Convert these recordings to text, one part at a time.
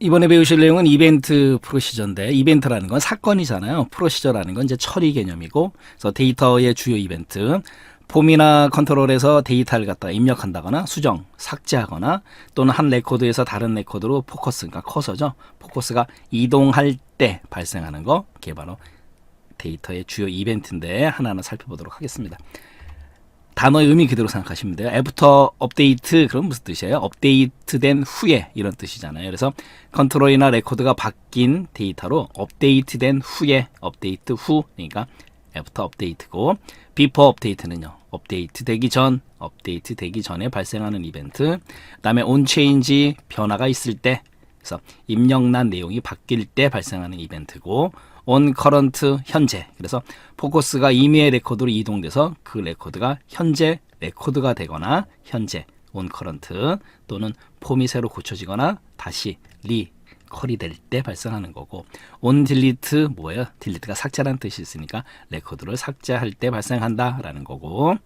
이번에 배우실 내용은 이벤트 프로시저인데, 이벤트라는 건 사건이잖아요. 프로시저라는 건 이제 처리 개념이고, 그래서 데이터의 주요 이벤트, 폼이나 컨트롤에서 데이터를 갖다가 입력한다거나 수정, 삭제하거나 또는 한 레코드에서 다른 레코드로 포커스, 그러니까 커서죠. 포커스가 이동할 때 발생하는 거, 그게 바로 데이터의 주요 이벤트인데 하나하나 살펴보도록 하겠습니다. 단어의 의미 그대로 생각하시면 돼요. 애프터 업데이트, 그럼 무슨 뜻이에요? 업데이트된 후에, 이런 뜻이잖아요. 그래서 컨트롤이나 레코드가 바뀐 데이터로 업데이트된 후에, 업데이트 후, 그러니까 애프터 업데이트고, 비포 업데이트는요, 업데이트 되기 전, 업데이트 되기 전에 발생하는 이벤트. 그 다음에 온 체인지, 변화가 있을 때, 그래서 입력란 내용이 바뀔 때 발생하는 이벤트고, on current, 현재. 그래서 포커스가 임의의 레코드로 이동돼서 그 레코드가 현재 레코드가 되거나 현재 on current 또는 폼이 새로 고쳐지거나 다시 리컬이 될 때 발생하는 거고, on delete 뭐예요? delete가 삭제라는 뜻이 있으니까 레코드를 삭제할 때 발생한다라는 거고,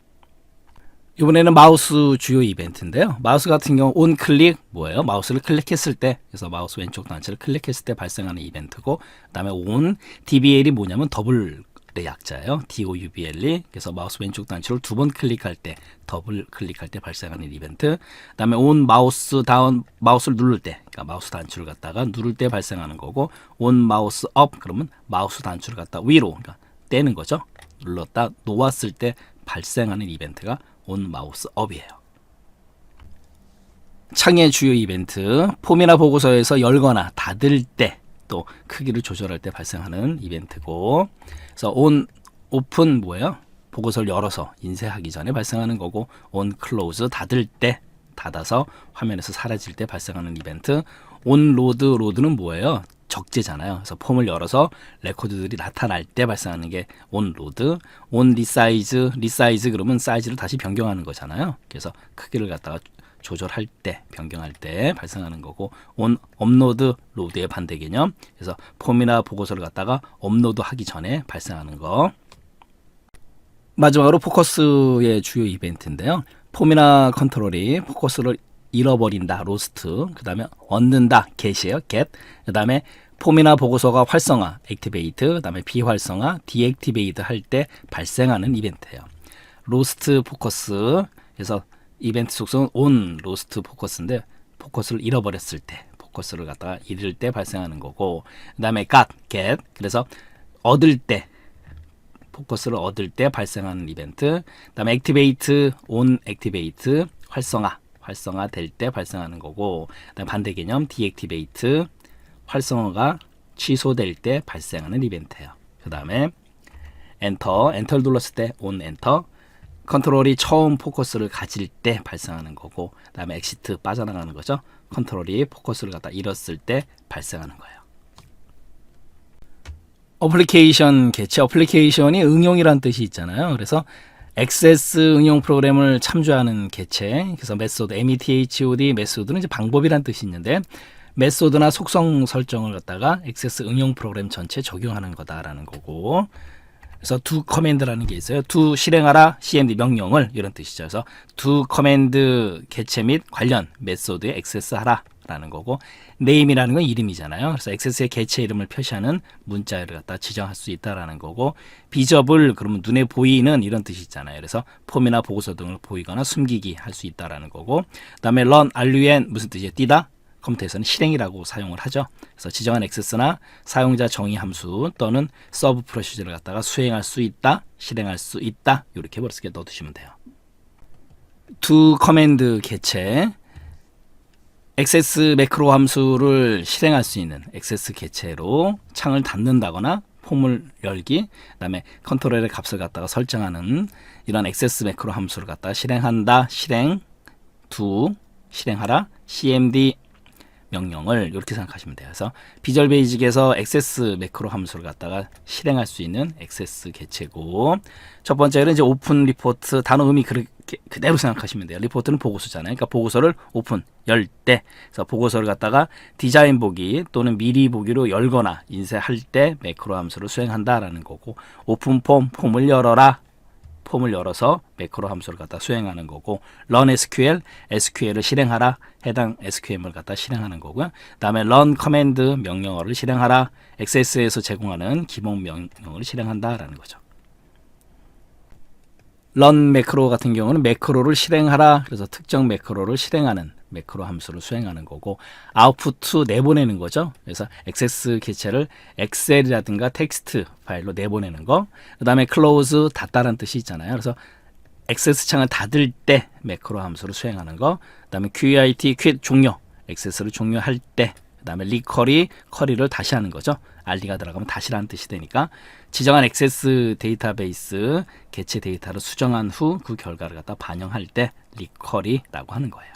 이번에는 마우스 주요 이벤트인데요. 마우스 같은 경우 on 클릭 뭐예요? 마우스를 클릭했을 때, 그래서 마우스 왼쪽 단추를 클릭했을 때 발생하는 이벤트고, 그다음에 on DBL이 뭐냐면 더블의 약자예요. DOUBL이. 그래서 마우스 왼쪽 단추를 두 번 클릭할 때, 더블 클릭할 때 발생하는 이벤트. 그다음에 on 마우스 다운, 마우스를 누를 때, 그러니까 마우스 단추를 갖다가 누를 때 발생하는 거고, on 마우스 업 그러면 마우스 단추를 갖다 위로, 그러니까 떼는 거죠. 눌렀다 놓았을 때 발생하는 이벤트가 on 마우스 업이에요. 창의 주요 이벤트, 폼이나 보고서에서 열거나 닫을 때, 또 크기를 조절할 때 발생하는 이벤트고, 그래서 on 오픈 뭐예요? 보고서를 열어서 인쇄하기 전에 발생하는 거고, on close 닫을 때, 닫아서 화면에서 사라질 때 발생하는 이벤트. on load, load는 뭐예요? 적재잖아요. 그래서 폼을 열어서 레코드들이 나타날 때 발생하는 게 on load. on resize, resize 그러면 사이즈를 다시 변경하는 거잖아요. 그래서 크기를 갖다가 조절할 때, 변경할 때 발생하는 거고, on upload, load의 반대 개념. 그래서 폼이나 보고서를 갖다가 업로드 하기 전에 발생하는 거. 마지막으로 포커스의 주요 이벤트인데요. 폼이나 컨트롤이 포커스를 잃어버린다, 로스트. 그 다음에 얻는다, get이에요, get. 그 다음에 폼이나 보고서가 활성화, activate. 그 다음에 비활성화, deactivate 할 때 발생하는 이벤트예요. 로스트 포커스. 그래서 이벤트 속성은 on 로스트 포커스인데, 포커스를 잃어버렸을 때, 포커스를 갖다가 잃을 때 발생하는 거고, 그 다음에 get. 그래서 얻을 때, 포커스를 얻을 때 발생하는 이벤트. 그 다음에 activate, on activate, 활성화 될 때 발생하는 거고, 그다음 반대 개념 deactivate, 활성화가 취소될 때 발생하는 이벤트예요. 그 다음에 엔터를 눌렀을 때 on enter, 컨트롤이 처음 포커스를 가질 때 발생하는 거고, 그 다음에 exit 빠져나가는 거죠. 컨트롤이 포커스를 갖다 잃었을 때 발생하는 거예요. 어플리케이션 개체, 어플리케이션이 응용이란 뜻이 있잖아요. 그래서 액세스 응용 프로그램을 참조하는 개체, 그래서 메소드, METHOD, 메소드는 이제 방법이란 뜻이 있는데, 메소드나 속성 설정을 갖다가 액세스 응용 프로그램 전체에 적용하는 거다라는 거고, 그래서 do command라는 게 있어요. do 실행하라, cmd 명령을, 이런 뜻이죠. 그래서 do command 개체 및 관련 메소드에 액세스하라 라는 거고, name이라는 건 이름이잖아요. 그래서 액세스의 개체 이름을 표시하는 문자를 갖다 지정할 수 있다라는 거고, visible 그러면 눈에 보이는, 이런 뜻이 있잖아요. 그래서 폼이나 보고서 등을 보이거나 숨기기 할 수 있다라는 거고, 그다음에 run, run 무슨 뜻이에요? 뛰다. 컴퓨터에서는 실행이라고 사용을 하죠. 그래서 지정한 액세스나 사용자 정의 함수 또는 서브 프로시저를 갖다가 수행할 수 있다, 실행할 수 있다, 이렇게 머릿속에 넣어두시면 돼요. do command 개체, 액세스 매크로 함수를 실행할 수 있는 액세스 개체로 창을 닫는다거나 폼을 열기, 그 다음에 컨트롤의 값을 갖다가 설정하는 이런 액세스 매크로 함수를 갖다가 실행한다, 실행, do, 실행하라, cmd 명령을 이렇게 생각하시면 돼요. 그래서 비주얼 베이직에서 액세스 매크로 함수를 갖다가 실행할 수 있는 액세스 개체고, 첫 번째는 이제 오픈 리포트, 단어 의미 그대로 생각하시면 돼요. 리포트는 보고서잖아요. 그러니까 보고서를 오픈, 열 때, 그래서 보고서를 갖다가 디자인 보기 또는 미리 보기로 열거나 인쇄할 때 매크로 함수를 수행한다라는 거고, 오픈 폼, 폼을 열어라, 폼을 열어서 매크로 함수를 갖다 수행하는 거고, run SQL, SQL을 실행하라, 해당 SQL을 갖다 실행하는 거고요. 그다음에 run 커맨드 명령어를 실행하라, XS에서 제공하는 기본 명령어를 실행한다라는 거죠. run 매크로 같은 경우는 매크로를 실행하라, 그래서 특정 매크로를 실행하는 매크로 함수를 수행하는 거고, 아웃풋 내보내는 거죠. 그래서 액세스 개체를 엑셀이라든가 텍스트 파일로 내보내는 거. 그 다음에 close 닫다라는 뜻이 있잖아요. 그래서 액세스 창을 닫을 때 매크로 함수를 수행하는 거. 그 다음에 quit quit 종료, 액세스를 종료할 때. 그 다음에 리커리 커리를 다시 하는 거죠. r가 들어가면 다시라는 뜻이 되니까 지정한 액세스 데이터베이스 개체 데이터를 수정한 후 그 결과를 갖다 반영할 때 리커리라고 하는 거예요.